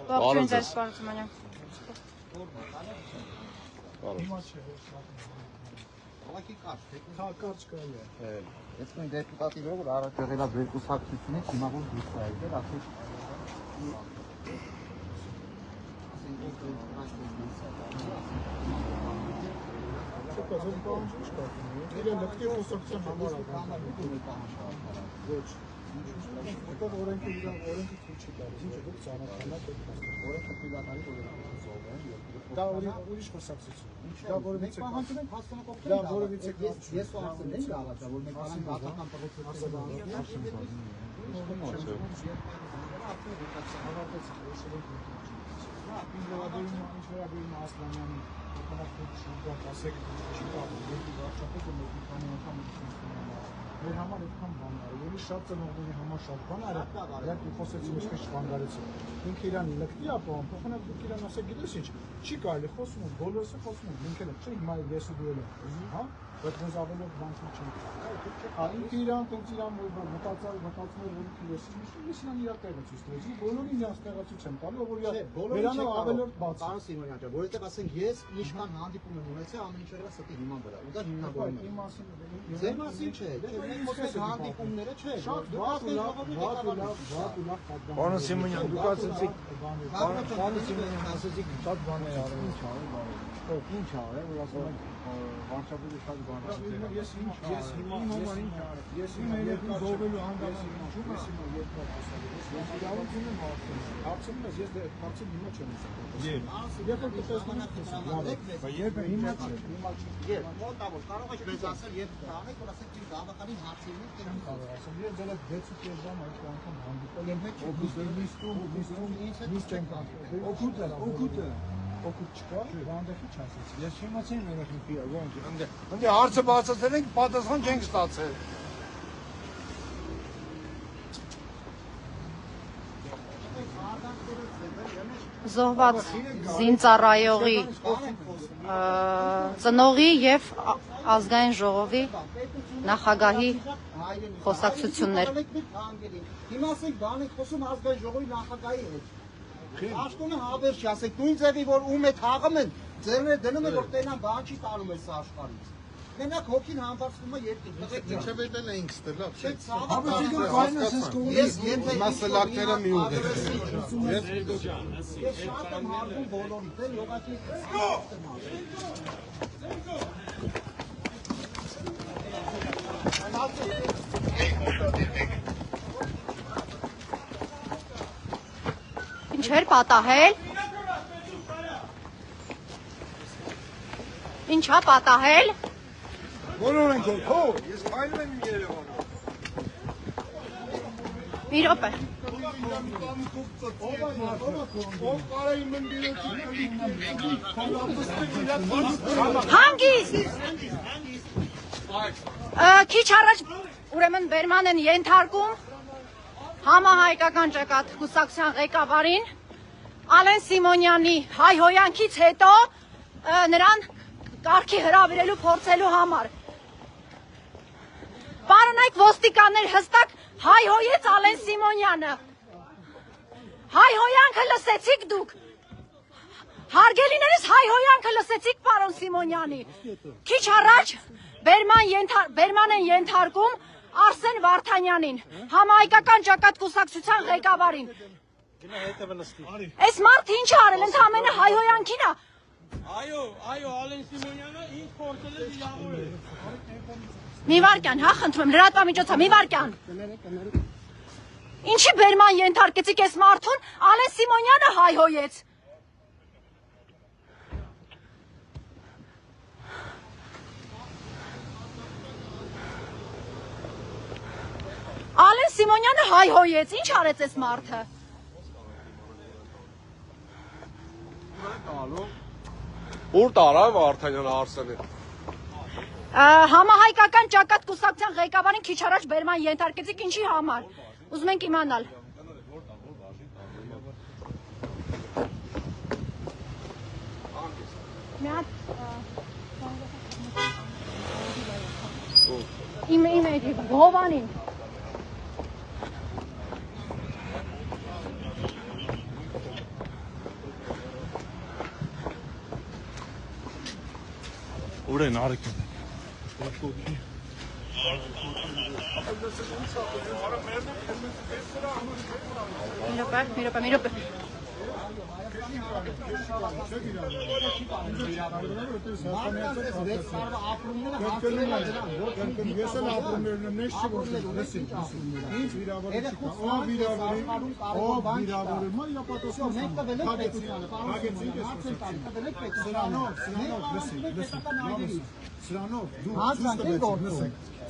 Ողջույն ձեզ Սպարտիմանյան։ Կարճ կարելի է։ Ես մենք դեպուտատի որ առաջ եղել է երկուսակցությունից, հիմա որ դուրս է եկել, ասես Իրեն լկտի խոսակցության համար ոչ որտեղ օրենքը օրենքը ցույց չի տալիս ինչ դուք ծանոթանաք օրենքը պիլատանի դա ուրիշ խոսակցություն դա որևիցե պահանջում ենք հասցենակողություն դա որևիցե ես ու Արսենն ենք առաջ որ մենք անենք դատական Մեր համար այդքան բան է, ելի շատ ծնողների համար շատ բան է, իրակ մի խոսեցին ինչպես չվանգարեցին։ Ինքը իրան լկտի է պահում, փոխանակ դուք իրան ասեք գիտես ինչ, չի կարելի խոսում ենք, բոլորս է խոսում ենք, մենք էլ չէ, հիմա ես ու դու էլ ենք, հա, բայց մեզ ավելի բանքեր չենք։ Ինքը իրան տենց իրան մտածում որ ինքը ես իրան իր տեղը ցույց տվեց, բոլորին իրաց տեղը ցույց են տալու, որ վերանը ավելորդ բաց։ Պարոն Սիմոնյան ջան, որովհետև ասենք ես ինչքան հանդիպում եմ ունեցել, ամեն ինչ եղել է ստի հիման վրա, ու դա հիմնավորում է։ Ձեր մասին չէ, մենք խոսենք հանդիպումները չէ, շատ վատ ու լավ Պարոն Սիմոնյան, դուք ասեցիք, պարոն Սիմոնյան ասեցիք շատ բաներ արել, ինչ արել, որ ասում ենք վարչապետը շատ բան է։ Ես հիմա երկու զոհվելու հանգամանքում ես հիմա երկու ասել։ Ես իրավունք ունեմ հարցնում ես, ես հարցին հիմա չեմ ասում։ Երբ որ տեսնում եք բայց երբ հիմա չէ։ Երբ մոտավոր կարող եք մեզ ասել երբ տանեք, որ ասեք իմ գաղափարին հարցերին չեմ կարող ասել։ Ես դեռ 6 ժամ այդ անգամ հանդիպել եմ նիստում չեմ կարող։ Օգուտ չկա, վանդեխի չասեցի։ Ես չիմացի իմ երեխեքի ոնց։ Ընդ հարցը բացատրել ենք, պատասխան չենք ստացել։ Զոհված զինծառայողի ծնողի եւ ազգային ժողովի նախագահի խոսակցություններ։ Հիմա ասենք բան եք խոսում ազգային ժողովի նախագահի հետ։ Աշխոնը հավեր չի, ասեք նույն ձևի որ ում հետ հաղում են, ձերները դնում են որ տենան բան չի տալու մեզ աշխարհից։ Մենակ հոգին համբարձվում է երկին։ Ինչեւ էլ էինք ստելա։ Ես եթե մասլակները մի ուղղ։ Ես շատ եմ հարվում բոլորից, յոգակի։ Ինչ էր պատահել։ Ինչա պատահել։ Բոլոր ենք հո, ես քայլում եմ Երևանում։ Մի րոպե։ Հանգիստ։ Քիչ առաջ ուրեմն Բերման են ենթարկում համահայկական ճակատ կուսակցության ղեկավարին Ալեն Սիմոնյանի հայհոյանքից հետո նրան կարգի հրավիրելու փորձելու համար։ Պարոնայք ոստիկաններ հստակ հայհոյեց Ալեն Սիմոնյանը։ Հայհոյանքը լսեցիք դուք։ Հարգելիներս հայհոյանքը լսեցիք պարոն Սիմոնյանի։ Քիչ առաջ Բերման են ենթարկում Արսեն Վարդանյանին, համահայկական ճակատ կուսակցության ղեկավարին։ Այս մարդը ինչ է արել, ընդամենը հայհոյանքին է։ Այո, Ալեն Սիմոնյանը ինչ փորձել է դիավորել։ Մի վարքյան, հա, խնդրում եմ, լրատվամիջոցը, մի վարքյան։ Ինչի Բերման ենթարկեցիք այս մարդուն, Ալեն Սիմոնյանը հայհոյեց։ Ալեն Սիմոնյանը հայհոյեց, ինչ արեց այս մարդը։ Ուր տարավ Վարդանյանը Արսենին։ Համահայկական ճակատ կուսակցության ղեկավարին քիչ առաջ Բերման ենթարկեցիք ինչի համար։ Ուզում ենք իմանալ։ Մի հատ Իմ Հովանին։ Ուր են արեք։ Մի րոպե։ Ես էլ ապրումներն եմ նեշ չգործել, լսին, ինձ վիրավորել չկա, վիրավորել, մա իրապատոսում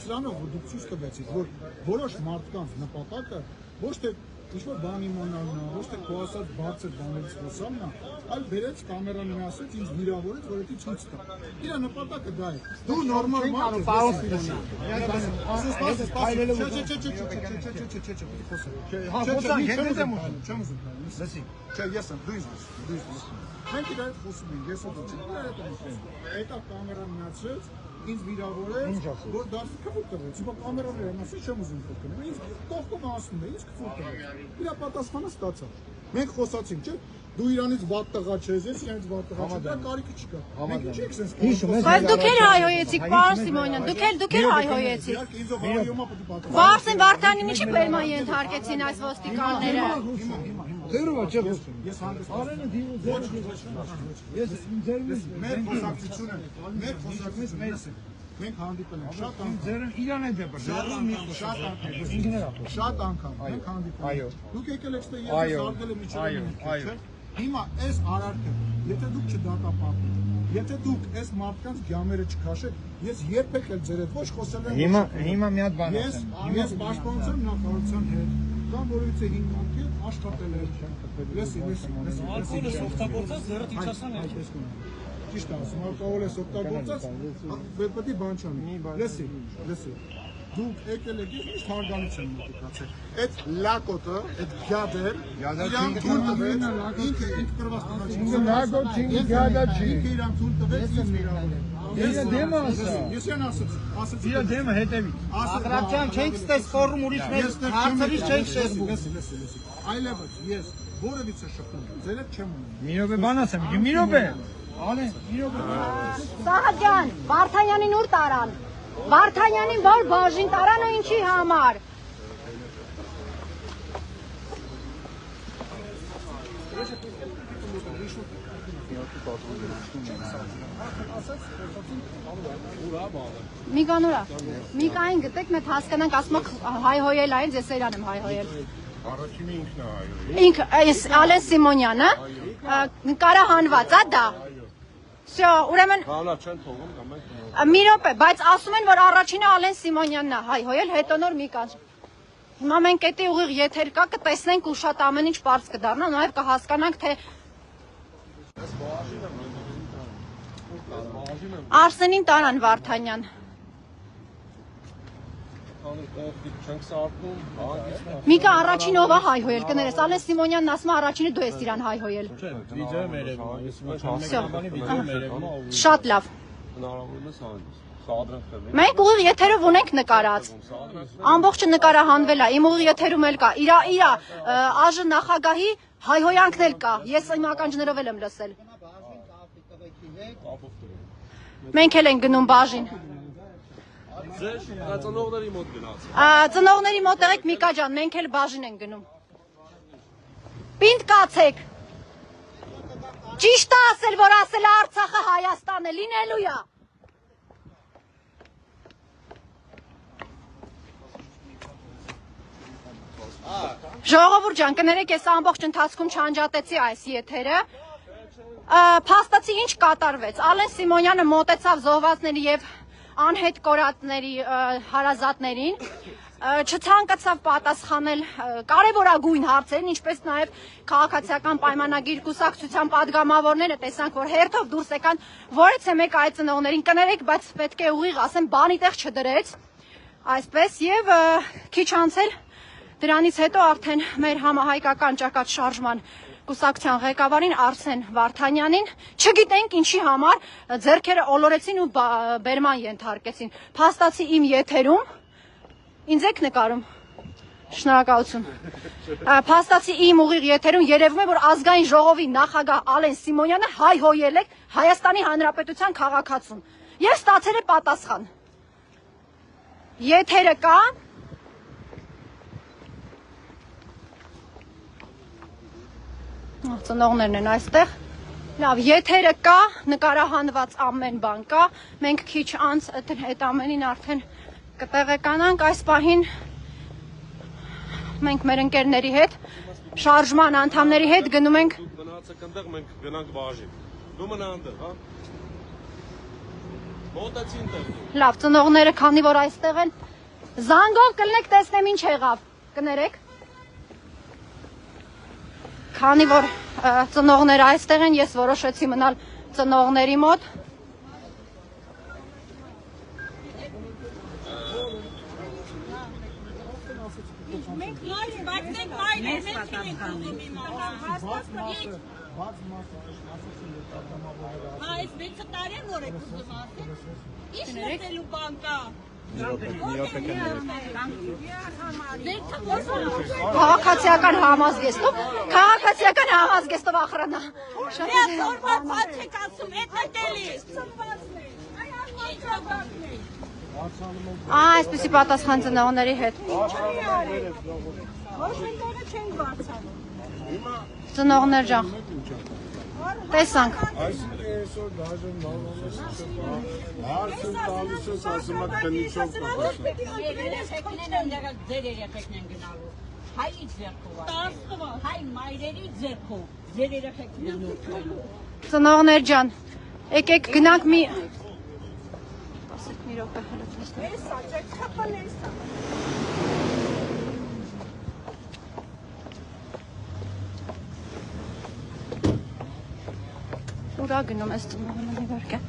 սրանով դուք ցույց տվեցիք, որ որոշ մարդկանց նպատակը ոչ թե ինչ-որ բան իմանալն է, ոչ թե քո ասած բարձր բաներից խոսալն է, այլ բերեց կամերան մի ասեց ինձ վիրավորեց, որ դա ցույց տա։ Իր նպատակը դա է։ Դու նորմալ մարդ ես, պարոն Սիմոնյան, ինձ վիրավորեց, որ դարձի քֆուր տվեց, հիմա կամերաները եմ ասել չեմ ուզում խոսքնել, ինձ կողքում ասում է, ինձ քֆուր տվեց, իր պատասխանը ստացա, մենք խոսացինք, չէ, դու իրանից վատ տղա չես, ես իրանից վատ տղա չեմ, դա կարիքը չկա, մենք ինչ եք սենց Բայց դուք էլ հայհոյեցիք, պարոն Սիմոնյան, դուք էլ հայհոյեցիք։ Վարսեն Վարդանին ինչի բերման ենթարկեցին այս ոստիկանները։ Ձերովա չէ խոսում։ Ես հանդեսարանը դիմու մեր խոսակցությունը, մենք հանդիպել ենք շատ անգամ։ Ձերն իրան է դեպր։ Շատ անգամ մենք հանդիպել ենք։ Դուք եկել եք ստե ես արգել եմ իջել։ Հիմա այս արարքը, եթե դուք չդատապարտեք, եթե դուք այս մարդկանց գյամերը չքաշեք, ես երբեք էլ ձեր հետ ոչ խոսել եմ։ Հիմա մի հատ բան ասեմ։ Ես պաշտպանության նախարարության հետ կամ որևիցե հիմնանքի աշխատել եմ։ Լսի։ Ալկոհոլը օգտագործած ձեռը իջասան է։ Ճիշտ ասում, ալկոհոլը օգտագործած պետք է բան չանի։ Լսի։ Դուք եկել եք, ինչ հարգանից եմ մոտիկացել։ Այդ լակոտը, այդ գյադեր, իրան թույլ տվեց, ինքը կրված տվեց։ Լակոտ չի, գյադա չի։ Ինքը իրան թույլ տվեց, ինձ վիրավորել։ Ես դեմը ասա։ Ես են ասացի։ Իր դեմը հետևի։ Ադրբեջան չենք ստեսկորում ուրիշներ, հարցերից չենք շեղվում։ Լսի։ Այլևս ես որևիցե շփում, ձեր հետ չեմ ունում։ Մի րոպե բան ասեմ, մի րոպե։ Ալեն, մի րոպե։ Սահակյան, Վարդանյանին ուր տարան։ Վարդանյանին որ բաժին տարան ու ինչի համար։ Միկային գտեք, մեծ հասկանանք, ասում եք հայհոյել այն, ես Սերան եմ հայհոյել։ Առաջինը ինքն է այո։ Ինքը, Ալեն Սիմոնյանը, նկարահանված է դա։ Всё, ուրեմն Հանա չեն թողում կամ մենք։ մի րոպե, բայց ասում են, որ առաջինը Ալեն Սիմոնյանն է հայհոյել, հետո նոր Միկան։ Հիմա մենք էդի ուղիղ եթեր կա, կտեսնենք ու շատ ամեն ինչ բարձ կդառնա, նաև կհասկանանք, թե Արսենին տարան Վարդանյան։ Չենք սարքում, Միկա առաջին ով է հայհոյել, կներես, Ալեն Սիմոնյանն ասում է առաջինը դու ես իրան հայհոյել։ Վիդեո մերևում, ես մեկանի վիդեո մերևում։ Շատ լավ։ հնարավորինս անես։ Սադրախ է։ Մենք ուղիղ եթերով ունենք նկարած։ Ամբողջը նկարահանվել է, իմ ուղիղ եթերում էլ կա։ Իրա ԱԺ նախագահի հայհոյանքն էլ կա։ Ես իմ ականջներով էլ եմ լսել։ Մենք էլ ենք գնում բաժին։ Ձեր ծնողների մոտ գնաց։ Ծնողների մոտ եղեք Միկա ջան, մենք էլ բաժին ենք գնում։ Պինդ կացեք։ Ճիշտ է ասել, որ ասել է Արցախը Հայաստան է, լինելու է։ Ժողովուրդ ջան, կներեք, ես ամբողջ ընթացքում չանջատեցի այս եթերը։ Փաստացի ինչ կատարվեց։ Ալեն Սիմոնյանը մոտեցավ զոհվածների եւ անհետ կորածների հարազատներին, չցանկացավ պատասխանել կարևորագույն հարցերին, ինչպես նաև քաղաքացիական պայմանագիր կուսակցության падգամավորները տեսանք, որ հերթով դուրս եկան, որից է մեկ այդ ծնողներին կներեք, բայց պետք է ուղիղ ասեմ, բանի տեղ չդրեց, այսպես եւ քիչ անց էլ դրանից հետո արդեն մեր համահայկական ճակատ շարժման կուսակցության ղեկավարին Արսեն Վարդանյանին, չգիտենք ինչի համար ձեռքերը ոլորեցին ու բերման ենթարկեցին։ Փաստացի իմ եթերում ինձ եք նկարում։ Շնորհակալություն։ Փաստացի իմ ուղիղ եթերում երևում է, որ ազգային ժողովի նախագահ Ալեն Սիմոնյանը հայհոյել է Հայաստանի Հանրապետության քաղաքացուն եւ ստացել է պատասխան։ Եթերը կա։ Ծնողներն են այստեղ։ Լավ, եթերը կա, նկարահանված ամեն բան կա։ Մենք քիչ անց այդ ամենին արդեն կտեղեկանանք այս պահին։ Մենք մեր ընկերների հետ, շարժման անդամների հետ գնում ենք։ Մնացեք այնտեղ, մենք գնանք բաժին։ Դու մնա այնտեղ, հա։ Մոտեցին այնտեղ։ Լավ, ծնողները քանի որ այստեղ են, զանգով կլնեք տեսնեմ ինչ եղավ։ Կներեք։ Քանի որ ծնողները այստեղ են, ես որոշեցի մնալ ծնողների մոտ։ Այս 6 տարի նոր եք ուզում ասել։ Ինչ ներելու բան կա։ Քաղաքացիական համազգեստով, քաղաքացիական համազգեստով ախրանա։ Շատ օրվան բաց եք ասում, էդ էտելի։ Այսպեսի պատասխան ծնողների հետ։ Ոչ մենք օրը չենք բարձանում։ Ծնողներ ջան։ Տեսանք։ Այսինքն այսօր դաժան մալոնես հարցը տալիս ես ասում եք քնիչով Երեխեքներն ընդդեմ ձեր երեխեքն են գնալու։ Հայի ձեռքով։ Հայ մայրերի ձեռքով։ Ձեր երեխեքն են ուտելու։ Ծնողներ ջան, եկեք գնանք մի րոպե հələ տեսնեմ։ Էսա, չեք խփել էսա։ Ուրա գնում ես ծնողների վարկը։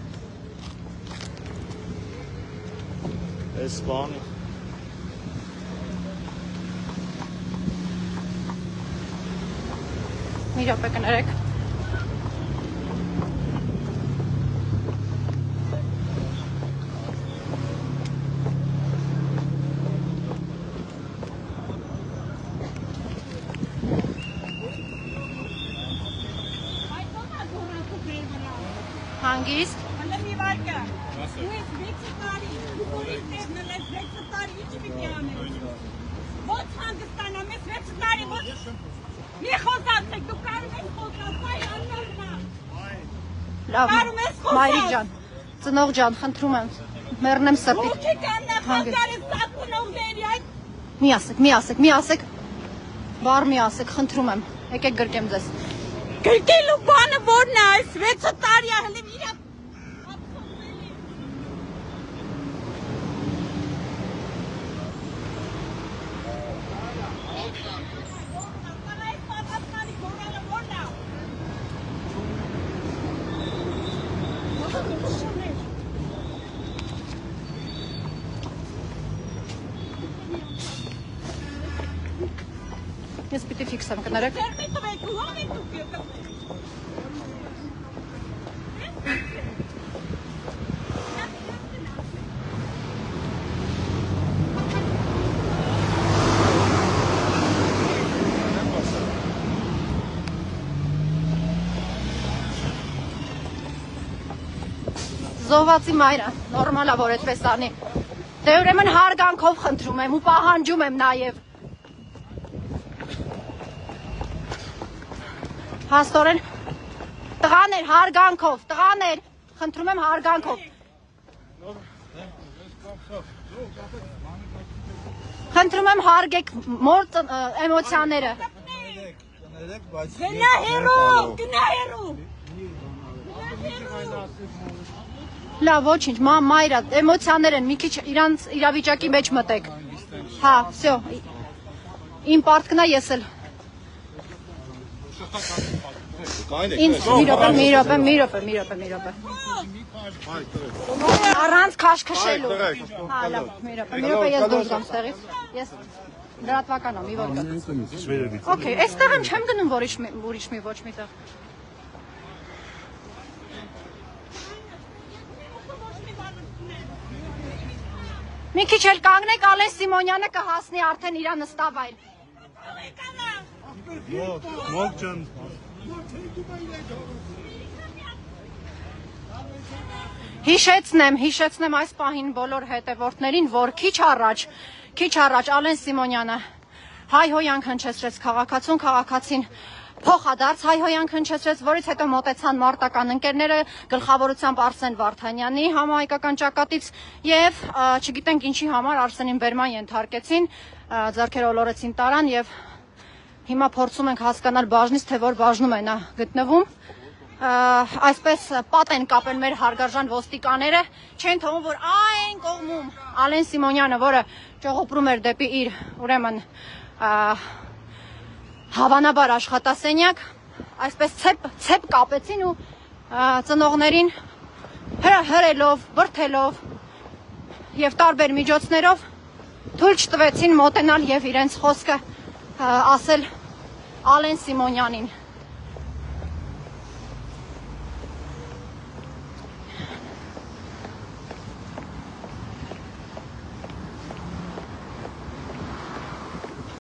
Այս բանը Մի րոպե կներեք։ Հանգիստ։ Հələ մի վարկը։ Դու ես 6 տարի, դու պոլիտերն ես 6 տարի, ինչ պիտի անես։ Ոչ հանգստանամ, ես 6 տարի, ոչ մի խոսացեք, դու կարում ես խոսած, այ աննորնա։ Լավ, Կարում ես խոսալ։ մայրիկ ջան, ծնող ջան, խնդրում եմ, մեռնեմ սրտի։ Ո՞վ եք աննախազար ես սատունողների, այդ Մի ասեք, բառ մի ասեք, խնդրում եմ, եկեք գրկեմ ձեզ։ գրկելու բանը որն է, այս 6 տարի է, հələ իրա Ես պիտի ֆիքսեմ, կներեք։ Զոհվածի մայրը, նորմալ է, որ այդպես անի։ Դե ուրեմն հարգանքով խնդրում եմ ու պահանջում եմ նաև։ Հաստորեն, տղաներ, հարգանքով, տղաներ, խնդրում եմ հարգանքով։ Խնդրում եմ հարգեք մոր էմոցիաները։ Գնա հերու։ Լավ, ոչինչ, մայրա, էմոցիաներ են, մի քիչ իրանց իրավիճակի մեջ մտեք։ Հա, всё։ Իմ պարտքն է ես էլ։ Ինձ մի րոպե։ Առանց քաշքշելու։ Հա, լավ, մի րոպե ես դուրս գամ ստեղից։ Ես Լրատվական է, մի որ գա։ Okay, այստեղ եմ չեմ գնում ուրիշ մի ոչ միտեղ։ Մի քիչ էլ կանգնեք, Ալեն Սիմոնյանը կհասնի արդեն իր նստավայր։ Մոկ ջան։ Հիշեցնեմ այս պահին բոլոր հետևորդներին, որ քիչ առաջ Ալեն Սիմոնյանը հայհոյանք հնչեցրեց քաղաքացուն, քաղաքացին փոխադարձ հայհոյանք հնչեցրեց, որից հետո մոտեցան մարտական ընկերները գլխավորությամբ Արսեն Վարդանյանի համահայկական ճակատից եւ չգիտենք ինչի համար Արսենին բերման ենթարկեցին, ձեռքերը ոլորեցին տարան եւ հիմա փորձում ենք հասկանալ բաժնից թե որ բաժնում է նա գտնվում։ Այսպես պատ են կապել մեր հարգարժան ոստիկաները, չեն թողում, որ այն կողմում Ալեն Սիմոնյանը, որը ճողոպրում էր դեպի իր ուրեմն հավանաբար աշխատասենյակ, այսպես ցեպ կապեցին ու ծնողներին հրելով, բրդելով եւ տարբեր միջոցներով թույլ չտվեցին մոտենալ եւ իրենց խոսքը ասել Ալեն Սիմոնյանին։